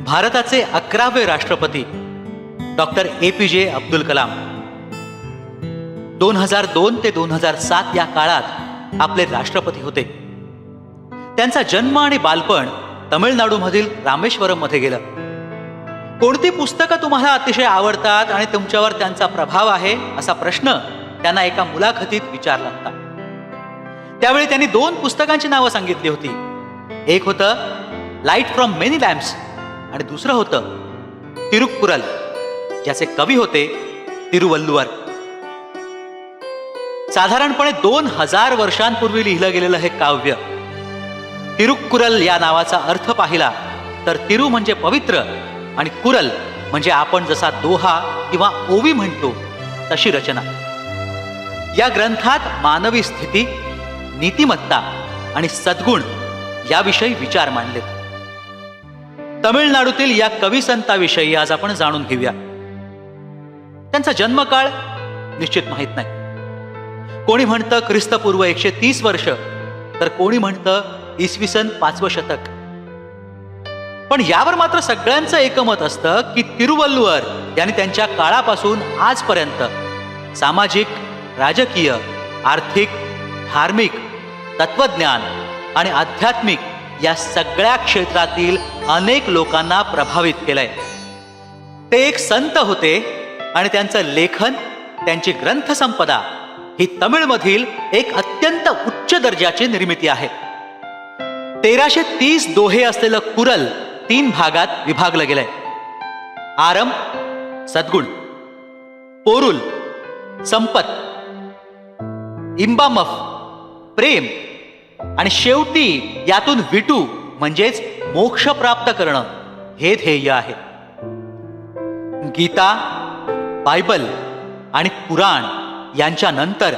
भारताचे 11वे राष्ट्रपती doctor APJ Abdul Kalam 2002 ते 2007 या काळात आपले राष्ट्रपती होते. त्यांचा जन्म आणि बालपण तमिळनाडूमधील रामेश्वरम मध्ये गेलं. कोणती पुस्तकं तुम्हाला अतिशय आवडतात आणि तुमच्यावर त्यांचा प्रभाव आहे असा प्रश्न त्यांना एका मुलाखतीत विचारला होता. त्यावेळी त्यांनी 2 पुस्तकांची नावं सांगितली होती. एक होतं लाईट फ्रॉम मेनी लॅम्प्स आणि दुसरं होतं तिरुक्कुरल, ज्याचे कवी होते तिरुवल्लुवर. साधारणपणे 2000 वर्षांपूर्वी लिहिलं गेलेलं हे काव्य. तिरुक्कुरल या नावाचा अर्थ पाहिला तर तिरु म्हणजे पवित्र आणि कुरल म्हणजे आपण जसा दोहा किंवा ओवी म्हणतो तशी रचना. या ग्रंथात मानवी स्थिती, नीतिमत्ता आणि सद्गुण याविषयी विचार मांडलेत. तमिळनाडूतील या कवी संताविषयी आज आपण जाणून घेऊया. त्यांचा जन्मकाळ निश्चित माहित नाही. कोणी म्हणतं ख्रिस्तपूर्व 130 वर्ष तर कोणी म्हणतं इसवी सन 5वं शतक. पण यावर मात्र सगळ्यांचं एकमत असतं की तिरुवल्लुवर यांनी त्यांच्या काळापासून आजपर्यंत सामाजिक, राजकीय, आर्थिक, धार्मिक, तत्वज्ञान आणि आध्यात्मिक या सगळ्या क्षेत्रातील अनेक लोकांना प्रभावित केलंय. ते एक संत होते आणि त्यांचं लेखन, त्यांची ग्रंथसंपदा ही तमिळमधील एक अत्यंत उच्च दर्जाची निर्मिती आहे. 1330 दोहे असलेलं कुरल 3 भागात विभागलं गेलंय. आरम सद्गुण, पोरुल संपत, इम्बामफ प्रेम आणि शेवटी यातून विटू म्हणजेच मोक्ष प्राप्त करणं हे ध्येय आहे. गीता, बायबल आणि पुराण यांच्या नंतर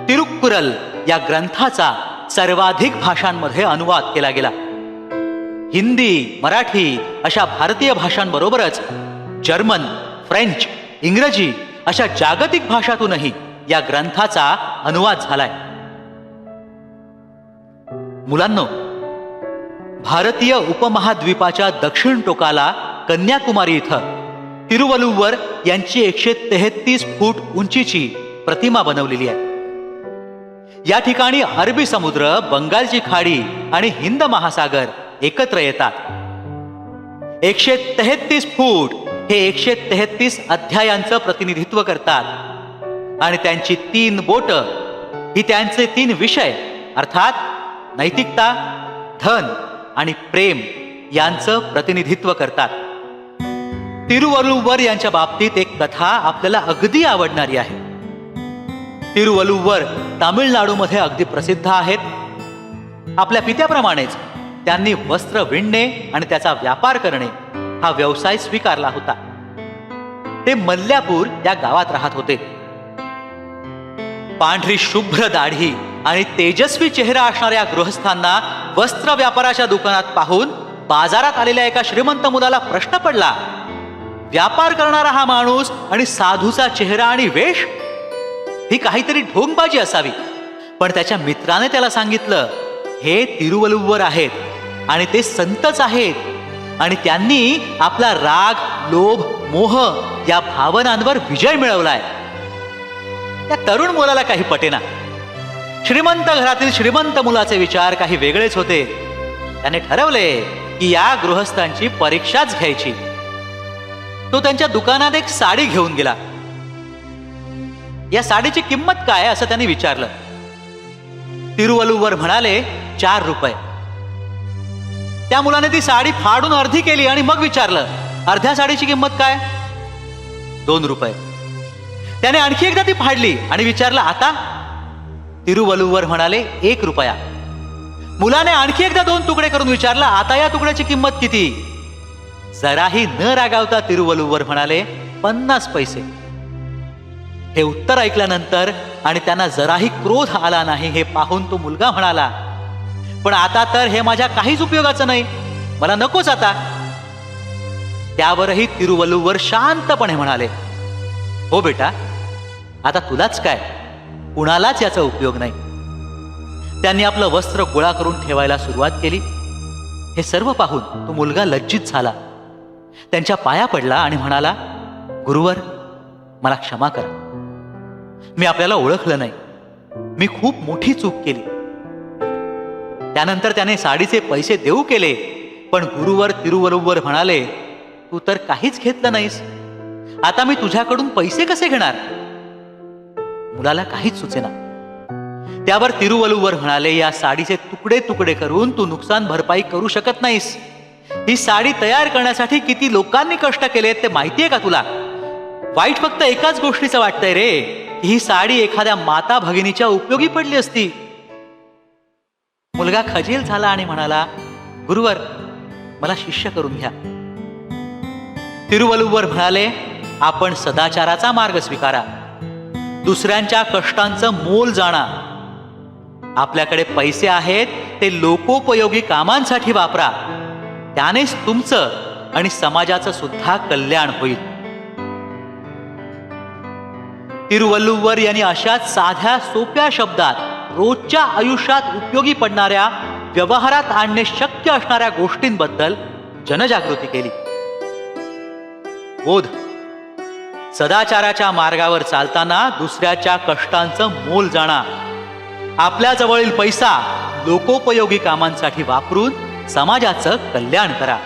तिरुक्कुरल या ग्रंथाचा सर्वाधिक भाषांमध्ये अनुवाद केला गेला. हिंदी, मराठी अशा भारतीय भाषांबरोबरच जर्मन, फ्रेंच, इंग्रजी अशा जागतिक भाषातूनही या ग्रंथाचा अनुवाद झालाय. मुलांनो, भारतीय उपमहाद्वीपाच्या दक्षिण टोकाला कन्याकुमारी इथं तिरुवल्लुवर यांची 133 फूट उंचीची प्रतिमा बनवलेली आहे. या ठिकाणी अरबी समुद्र, बंगालची खाडी आणि हिंद महासागर एकत्र येतात. 133 फूट हे 133 अध्यायांचं प्रतिनिधित्व करतात आणि त्यांची 3 बोटं ही त्यांचे 3 विषय अर्थात नैतिकता, धन आणि प्रेम यांचं प्रतिनिधित्व करतात. तिरुवल्लुवर यांच्या बाबतीत एक कथा आपल्याला अगदी आवडणारी आहे. तिरुवल्लुवर तामिळनाडूमध्ये अगदी प्रसिद्ध आहेत. आपल्या पित्याप्रमाणेच त्यांनी वस्त्र विणणे आणि त्याचा व्यापार करणे हा व्यवसाय स्वीकारला होता. ते मल्ल्यापूर या गावात राहत होते. पांढरी शुभ्र दाढी आणि तेजस्वी चेहरा असणाऱ्या गृहस्थांना वस्त्र व्यापाराच्या दुकानात पाहून बाजारात आलेल्या एका श्रीमंत मुलाला प्रश्न पडला, व्यापार करणारा हा माणूस आणि साधूचा चेहरा आणि वेश ही काहीतरी ढोंगबाजी असावी. पण त्याच्या मित्राने त्याला सांगितलं, हे तिरुवल्लुवर आहेत आणि ते संतच आहेत आणि त्यांनी आपला राग, लोभ, मोह या भावनांवर विजय मिळवलाय. त्या तरुण मुलाला काही पटेना. श्रीमंत घरातील श्रीमंत मुलाचे विचार काही वेगळेच होते. त्याने ठरवले की या गृहस्थांची परीक्षाच घ्यायची. तो त्यांच्या दुकानात एक साडी घेऊन गेला. या साडीची किंमत काय असं त्यांनी विचारलं. तिरुवल्लुवर म्हणाले 4 रुपये. त्या मुलाने ती साडी फाडून अर्धी केली आणि मग विचारलं, अर्ध्या साडीची किंमत काय? 2 रुपये. त्याने आणखी एकदा ती फाडली आणि विचारलं, आता? तिरुवल्लुवर म्हणाले 1 रुपया. मुलाने आणखी एकदा 2 तुकडे करून विचारलं, आता या तुकड्याची किंमत किती? जराही न रागावता तिरुवल्लुवर म्हणाले 50 पैसे. हे उत्तर ऐकल्यानंतर आणि त्यांना जराही क्रोध आला नाही हे पाहून तो मुलगा म्हणाला, पण आता तर हे माझ्या काहीच उपयोगाचं नाही, मला नकोच आता. त्यावरही तिरुवल्लुवर शांतपणे म्हणाले, हो बेटा, आता तुलाच काय, कुणालाच याचा उपयोग नाही. त्यांनी आपलं वस्त्र गोळा करून ठेवायला सुरुवात केली. हे सर्व पाहून तो मुलगा लज्जित झाला त्यांच्या पाया पडला आणि म्हणाला, गुरुवर, मला क्षमा करा. मी आपल्याला ओळखलं नाही. मी खूप मोठी चूक केली. त्यानंतर त्याने साडीचे पैसे देऊ केले, पण गुरुवर तिरुवल्लुवर म्हणाले, तू तर काहीच घेतलं नाहीस. आता मी तुझ्याकडून पैसे कसे घेणार? मुलाला काहीच सुचेना. त्यावर तिरुवल्लुवर म्हणाले, या साडीचे तुकडे तुकडे करून तू नुकसान भरपाई करू शकत नाहीस. ही साडी तयार करण्यासाठी किती लोकांनी कष्ट केलेत ते माहितीये का तुला? वाईट फक्त एकाच गोष्टीचं वाटतंय रे, की ही साडी एखाद्या माता भगिनीच्या उपयोगी पडली असती. मुलगा खजील झाला आणि म्हणाला, गुरुवर, मला शिष्य करून घ्या. तिरुवल्लुवर म्हणाले, आपण सदाचाराचा मार्ग स्वीकारा. दुसऱ्यांच्या कष्टांचं मोल जाणा. आपल्याकडे पैसे आहेत ते लोकोपयोगी कामांसाठी वापरा. त्यानेच तुमचं आणि समाजाचं सुद्धा कल्याण होईल. तिरुवल्लुवर यांनी अशाच साध्या सोप्या शब्दात रोजच्या आयुष्यात उपयोगी पडणाऱ्या, व्यवहारात आणणे शक्य असणाऱ्या गोष्टींबद्दल जनजागृती केली. बोध: सदाचाराच्या मार्गावर चालताना दुसऱ्याच्या कष्टांचं मोल जाणा. आपल्या जवळील पैसा लोकोपयोगी कामांसाठी वापरून समाजाचं कल्याण करा.